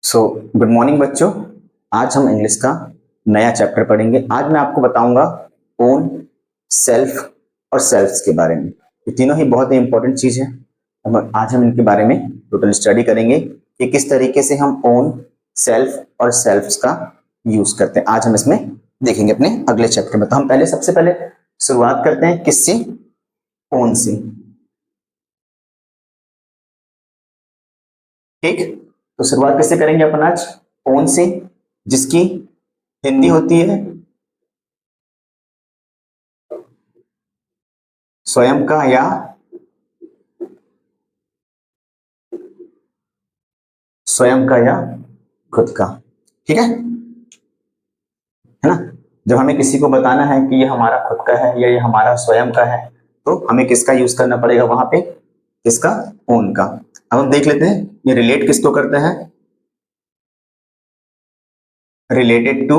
So good morning बच्चों। आज हम इंग्लिश का नया चैप्टर पढ़ेंगे। आज मैं आपको बताऊंगा ओन, सेल्फ और सेल्फ्स के बारे में। ये तीनों ही बहुत ही इंपॉर्टेंट चीज है। आज हम इनके बारे में टोटल स्टडी करेंगे कि किस तरीके से हम ओन, सेल्फ और सेल्फ्स का यूज करते हैं। आज हम इसमें देखेंगे अपने अगले चैप्टर में। तो हम पहले सबसे पहले शुरुआत करते हैं किससे? ओन से। ठीक, तो शुरुआत किससे करेंगे अपन आज? ओन से, जिसकी हिंदी होती है स्वयं का या स्वयं का या खुद का। ठीक है ना? जब हमें किसी को बताना है कि ये हमारा खुद का है या ये हमारा स्वयं का है, तो हमें किसका यूज करना पड़ेगा वहां पे? किसका? ओन का। अब हम देख लेते हैं ये रिलेट किसको करता है। Related to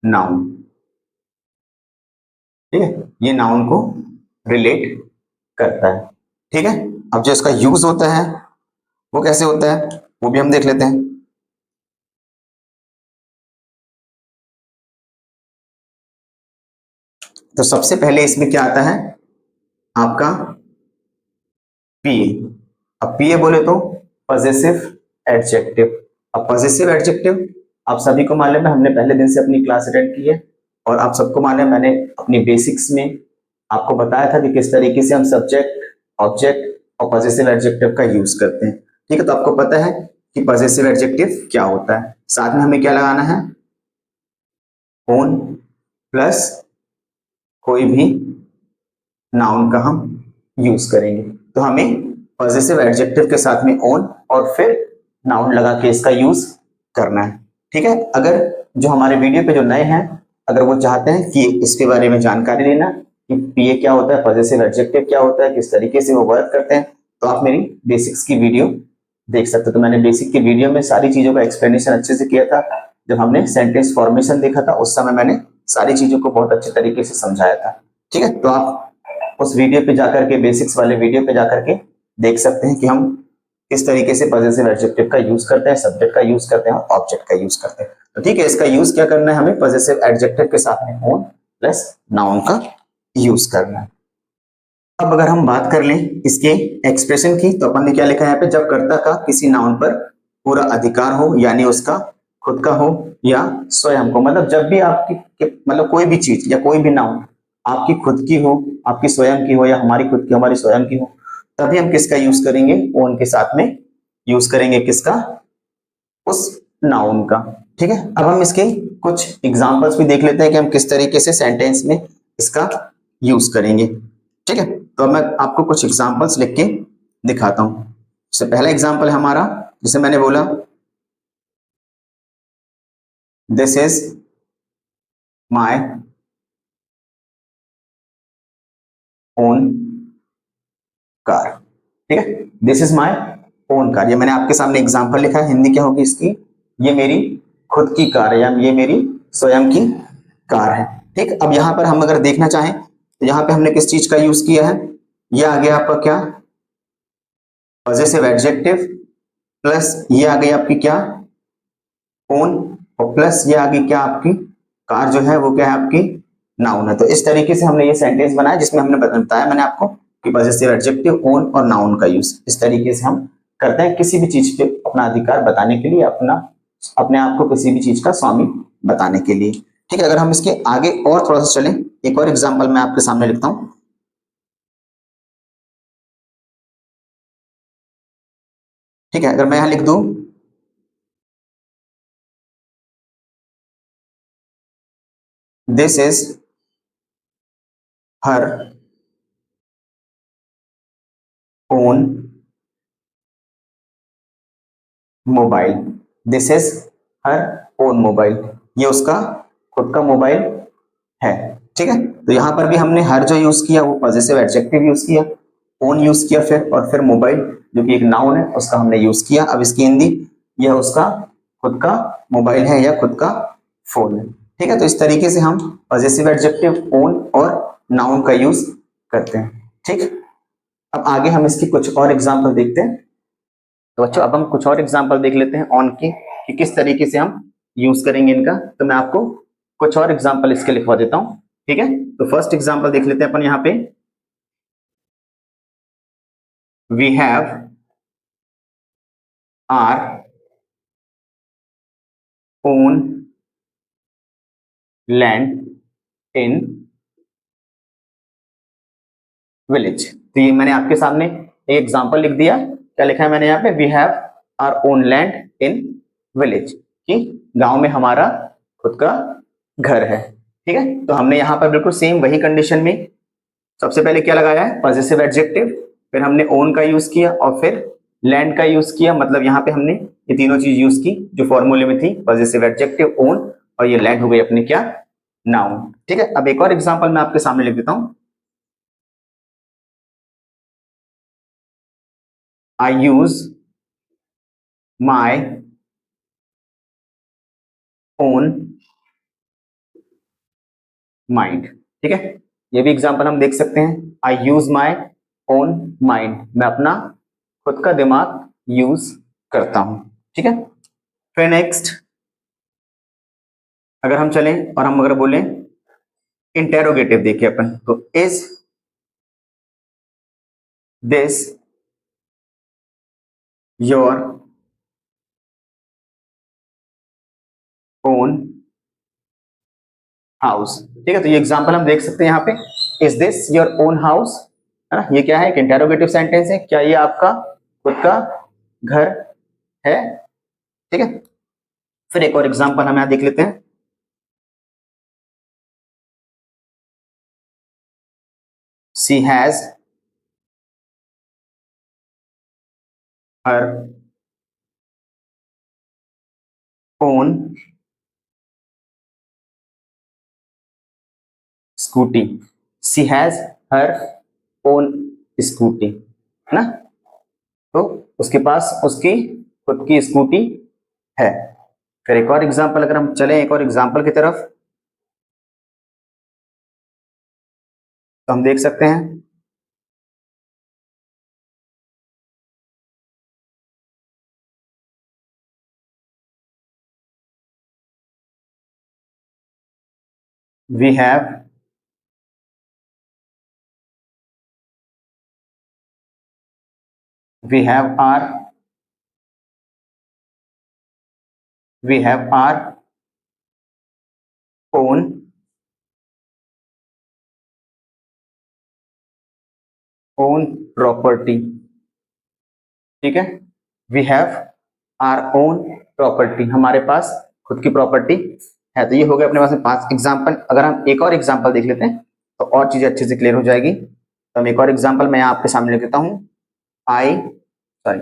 noun. ठीक है, ये नाउन को रिलेट करता है। ठीक है, अब जो इसका यूज होता है वो कैसे होता है वो भी हम देख लेते हैं। तो सबसे पहले इसमें क्या आता है आपका? पीए। अब पीए बोले तो पजेसिव एडजेक्टिव। अब पजेसिव एडजेक्टिव आप सभी को मालूम है, हमने पहले दिन से अपनी क्लास अटेंड की है और आप सबको मालूम है मैंने अपनी बेसिक्स में आपको बताया था कि किस तरीके से हम सब्जेक्ट, ऑब्जेक्ट और पजेसिव एडजेक्टिव का यूज करते हैं। ठीक है, तो आपको पता है कि पजेसिव एडजेक्टिव क्या होता है। साथ में हमें क्या लगाना है? ओन प्लस कोई भी नाउन का हम यूज करेंगे। तो हमें पॉजिटिव एडजेक्टिव के साथ में ओन और फिर नाउन लगा के इसका यूज करना है। ठीक है, अगर जो हमारे वीडियो पे जो नए हैं, अगर वो चाहते हैं कि इसके बारे में जानकारी लेना कि पीए क्या होता है, पॉजिटिव एडजेक्टिव क्या होता है, किस तरीके से वो वर्क करते हैं, तो आप मेरी बेसिक्स की वीडियो देख सकते हो। तो मैंने बेसिक की वीडियो में सारी चीजों का एक्सप्लेनेशन अच्छे से किया था। जब हमने सेंटेंस फॉर्मेशन देखा था उस समय मैंने सारी चीजों को बहुत अच्छे तरीके से समझाया था। ठीक है, तो आप उस वीडियो पे जाकर के, बेसिक्स वाले वीडियो पे जाकर के देख सकते हैं कि हम किस तरीके से पॉजिटिव एडजेक्टिव का यूज करते हैं, सब्जेक्ट का यूज करते हैं और ऑब्जेक्ट का यूज करते हैं। तो ठीक है, इसका यूज क्या करना है हमें? पॉजिटिव एडजेक्टिव के साथ में ओन प्लस नाउन का यूज करना है। अब अगर हम बात कर लें इसके एक्सप्रेशन की, तो अपन ने क्या लिखा है यहाँ पे? जब कर्ता का किसी नाउन पर पूरा अधिकार हो, यानी उसका खुद का हो या स्वयं को। मतलब जब भी आपकी मतलब कोई भी चीज या कोई भी नाउन आपकी खुद की हो, आपकी स्वयं की हो या हमारी खुद की, हमारी स्वयं की हो, तभी हम किसका यूज करेंगे? ओन के साथ में यूज करेंगे किसका? उस नाउन का। ठीक है, अब हम इसके कुछ एग्जांपल्स भी देख लेते हैं कि हम किस तरीके से सेंटेंस में इसका यूज करेंगे। ठीक है, तो मैं आपको कुछ एग्जांपल्स लिख के दिखाता हूं। सबसे पहला एग्जांपल है हमारा, जिसे मैंने बोला this is my own car. ठीक है, this is my own car, ये मैंने आपके सामने एग्जांपल लिखा है। हिंदी क्या होगी इसकी? ये मेरी खुद की कार है या ये मेरी स्वयं की कार है। ठीक, अब यहां पर हम अगर देखना चाहें तो यहाँ पे हमने किस चीज का यूज किया है? ये आ गया आपका क्या? पॉजिटिव एडजेक्टिव प्लस ये आ गई आपकी क्या? ओन, और प्लस ये आ गई क्या आपकी? कार जो है वो क्या है आपकी? नाउन है। तो इस तरीके से हमने ये सेंटेंस बनाया जिसमें हमने बताया मैंने आपको कि पॉजिटिव एडजेक्टिव, ओन और नाउन का यूज इस तरीके से हम करते हैं किसी भी चीज पे अपना अधिकार बताने के लिए, अपना अपने आप को किसी भी चीज का स्वामी बताने के लिए। ठीक है, अगर हम इसके आगे और थोड़ा सा चलें, एक और एग्जाम्पल मैं आपके सामने लिखता हूं। ठीक है, अगर मैं यहां लिख दूं this is her own mobile. This is her own mobile, ये उसका खुद का मोबाइल है। ठीक है, तो यहां पर भी हमने हर जो यूज किया वो पॉजिटिव एडजेक्टिव यूज किया, ओन यूज किया फिर, और फिर मोबाइल जो कि एक नाउन है उसका हमने यूज किया। अब इसकी हिंदी, यह उसका खुद का मोबाइल है या खुद का फोन है। ठीक है, तो इस तरीके से हम पॉजिटिव एडजेक्टिव, ओन और नाउन का यूज करते हैं। ठीक, अब आगे हम इसकी कुछ और एग्जाम्पल देखते हैं। तो बच्चों अब हम कुछ और एग्जांपल देख लेते हैं ऑन के, कि किस तरीके से हम यूज करेंगे इनका। तो मैं आपको कुछ और एग्जांपल इसके लिखवा देता हूं, ठीक है। तो फर्स्ट एग्जांपल देख लेते हैं अपन यहाँ पे। We have our own land in village. तो ये मैंने आपके सामने एक एग्जांपल लिख दिया। क्या लिखा है मैंने यहाँ पे? We have our own land in village, कि गांव में हमारा खुद का घर है, ठीक है। तो हमने यहाँ पर बिल्कुल सेम वही कंडीशन में सबसे पहले क्या लगाया है? पॉजिटिव एडजेक्टिव, फिर हमने ओन का यूज किया और फिर लैंड का यूज किया। मतलब यहाँ पे हमने ये तीनों चीज यूज की जो फॉर्मूले में थी, पॉजिटिव एडजेक्टिव, ओन, और ये लैंड हो गई अपनी क्या? नाउन, ठीक है। अब एक और एग्जांपल मैं आपके सामने लिख देता हूं। आई यूज माई ओन माइंड, ठीक है। ये भी एग्जांपल हम देख सकते हैं। आई यूज माई ओन माइंड, मैं अपना खुद का दिमाग यूज करता हूं, ठीक है। फिर नेक्स्ट अगर हम चलें और हम अगर बोलें इंटेरोगेटिव, देखिए अपन, तो is this your own house, ठीक है। तो ये एग्जांपल हम देख सकते हैं यहाँ पे, is this your own house, है ना। ये क्या है? एक इंटेरोगेटिव सेंटेंस है, क्या ये आपका खुद का घर है, ठीक है। फिर एक और एग्जांपल हम यहाँ देख लेते हैं। She has her own scooty, she has her own scooty, है ना। तो उसके पास उसकी खुद की स्कूटी है। फिर एक और एग्जांपल अगर हम चलें एक और एग्जांपल की तरफ, तो हम देख सकते हैं we have we have our we have our own own property, ठीक है। We have our own property, हमारे पास खुद की प्रॉपर्टी है। तो ये हो गया अपने पास में 5 एग्जाम्पल। अगर हम एक और एग्जाम्पल देख लेते हैं तो और चीजें अच्छे से क्लियर हो जाएगी। तो हम एक और एग्जाम्पल मैं यहाँ आपके सामने लिख देता हूँ। आई sorry,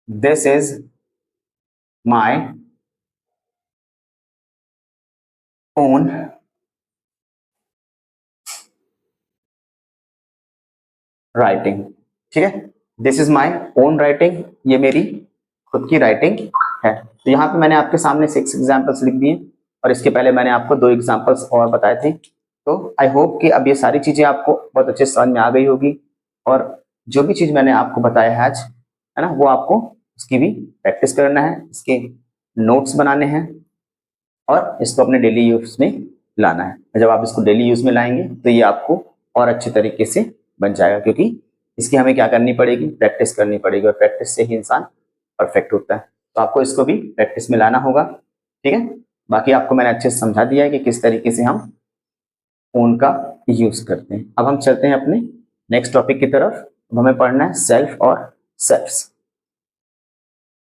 this is my own writing, ठीक है। This is my own writing, ये मेरी खुद की राइटिंग है। तो यहाँ पे मैंने आपके सामने 6 एग्जाम्पल्स लिख दिए और इसके पहले मैंने आपको 2 एग्जाम्पल्स और बताए थे। तो आई होप कि अब ये सारी चीजें आपको बहुत अच्छे से समझ में आ गई होगी, और जो भी चीज मैंने आपको बताया है आज, है ना, वो आपको उसकी भी प्रैक्टिस करना है, इसके नोट्स बनाने हैं और इसको अपने डेली यूज में लाना है। जब आप इसको डेली यूज में लाएंगे तो ये आपको और अच्छे तरीके से बन जाएगा, क्योंकि इसकी हमें क्या करनी पड़ेगी? प्रैक्टिस करनी पड़ेगी, और प्रैक्टिस से ही इंसान परफेक्ट होता है। तो आपको इसको भी प्रैक्टिस में लाना होगा, ठीक है। बाकी आपको मैंने अच्छे से समझा दिया है कि किस तरीके से हम फोन का यूज करते हैं। अब हम चलते हैं अपने नेक्स्ट टॉपिक की तरफ। अब हमें पढ़ना है सेल्फ और सेल्फ्स।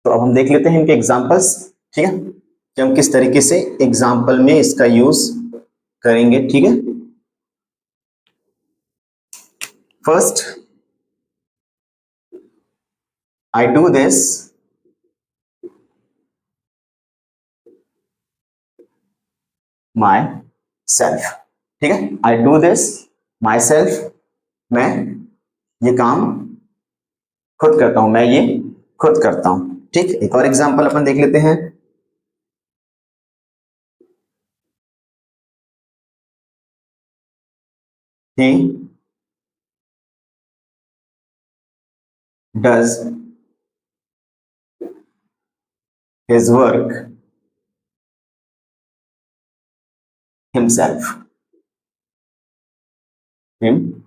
तो अब हम देख लेते हैं इनके एग्जाम्पल्स, ठीक है, कि हम किस तरीके से एग्जाम्पल में इसका यूज करेंगे, ठीक है। First, I do this my self, ठीक है। I do this my self, मैं ये काम खुद करता हूं, मैं ये खुद करता हूं, ठीक। एक और एग्जाम्पल अपन देख लेते हैं कि does his work himself, himself.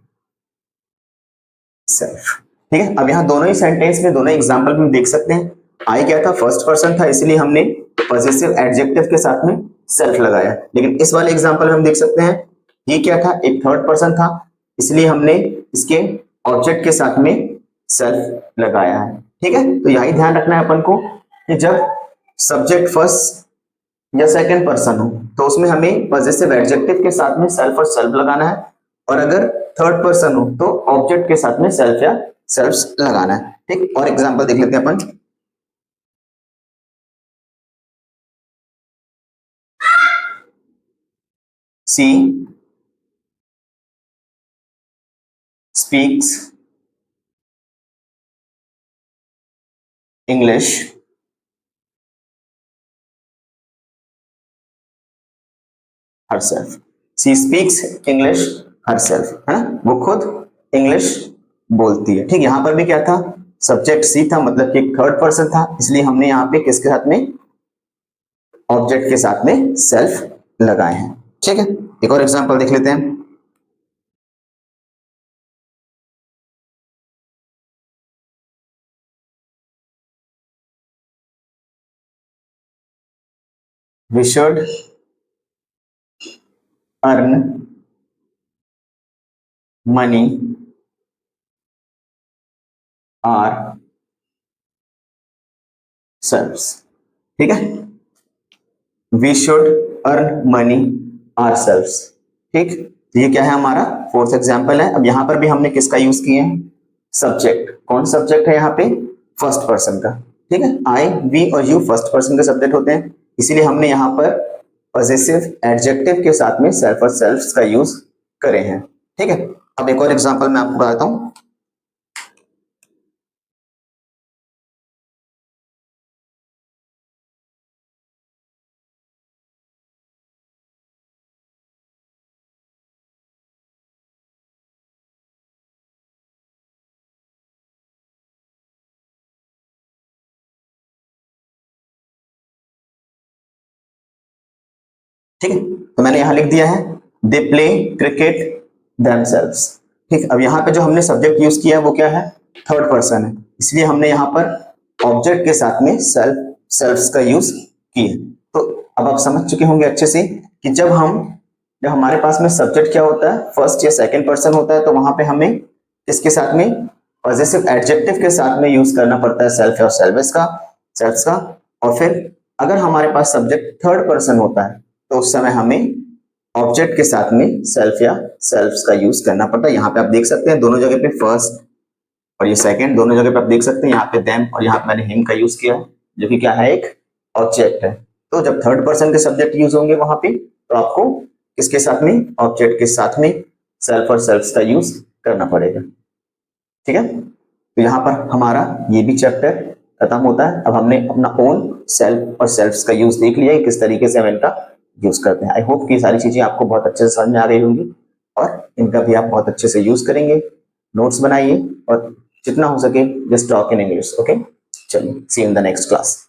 ठीक है, अब यहाँ दोनों ही सेंटेंस में, दोनों एग्जाम्पल में देख सकते हैं, आई क्या था, फर्स्ट पर्सन था, इसलिए हमने पॉजिटिव एडजेक्टिव के साथ में सेल्फ लगाया। लेकिन इस वाले एग्जाम्पल में हम देख सकते हैं ये क्या था, एक थर्ड पर्सन था, इसलिए हमने इसके ऑब्जेक्ट के साथ में सेल्फ लगाया है। ठीक है, तो यही ध्यान रखना है अपन को कि जब सब्जेक्ट फर्स्ट या सेकंड पर्सन हो तो उसमें हमें पॉजिटिव एडजेक्टिव के साथ में सेल्फ और सेल्फ लगाना है, और अगर थर्ड पर्सन हो तो ऑब्जेक्ट के साथ में सेल्फ या सेल्फ लगाना है। ठीक, और एग्जांपल देख लेते हैं अपन। She speaks English herself, she speaks English herself, है ना, वो खुद इंग्लिश बोलती है। ठीक, यहां पर भी क्या था, सब्जेक्ट सी था, मतलब कि एक थर्ड पर्सन था, इसलिए हमने यहाँ पे किसके साथ में, ऑब्जेक्ट के साथ में सेल्फ लगाए हैं। ठीक है, एक और एग्जांपल देख लेते हैं। We should earn money ourselves। ठीक है, we should earn money ourselves। ठीक, तो ये क्या है, हमारा फोर्थ एग्जाम्पल है। अब यहां पर भी हमने किसका यूज किया है, सब्जेक्ट। कौन सब्जेक्ट है यहाँ पे, फर्स्ट पर्सन का। ठीक है, आई, वी और यू फर्स्ट पर्सन के सब्जेक्ट होते हैं, इसीलिए हमने यहाँ पर पॉजिटिव एडजेक्टिव के साथ में सेल्फ और सेल्फ का यूज करे हैं। ठीक है, अब एक और एग्जाम्पल मैं आपको बताता हूँ। ठीक है, तो मैंने यहां लिख दिया है दे प्ले क्रिकेट देमसेल्व्स। ठीक, अब यहाँ पे जो हमने सब्जेक्ट यूज किया है वो क्या है, थर्ड पर्सन है, इसलिए हमने यहाँ पर ऑब्जेक्ट के साथ में सेल्फ सेल्फ्स का यूज किया। तो अब आप समझ चुके होंगे अच्छे से कि जब हमारे पास में सब्जेक्ट क्या होता है, फर्स्ट या सेकंड पर्सन होता है, तो वहां पे हमें किसके साथ में, पॉजिटिव एडजेक्टिव के साथ में यूज करना पड़ता है सेल्फ और सेल्फ्स का। और फिर अगर हमारे पास सब्जेक्ट थर्ड पर्सन होता है तो उस समय हमें ऑब्जेक्ट के साथ में सेल्फ या सेल्फ्स का यूज करना पड़ता है। यहाँ पे आप देख सकते हैं दोनों जगह पे फर्स्ट और ये सेकंड, दोनों जगह पे आप देख सकते हैं यहाँ पे देम और यहाँ पे मैंने हिम का यूज किया है, जो कि क्या है, एक ऑब्जेक्ट है। तो जब थर्ड पर्सन के सब्जेक्ट यूज होंगे वहां पे, तो आपको किसके साथ में, ऑब्जेक्ट के साथ में सेल्फ और सेल्फ्स का यूज करना पड़ेगा। ठीक है, तो यहाँ पर हमारा ये भी चैप्टर खत्म होता है। अब हमने अपना ओन सेल्फ और सेल्फ्स का यूज देख लिया है, किस तरीके से हम इनका यूज करते हैं। आई होप कि सारी चीजें आपको बहुत अच्छे से समझ में आ गई होंगी और इनका भी आप बहुत अच्छे से यूज करेंगे। नोट्स बनाइए और जितना हो सके just talk in English. Okay, चलिए, see you in the next class.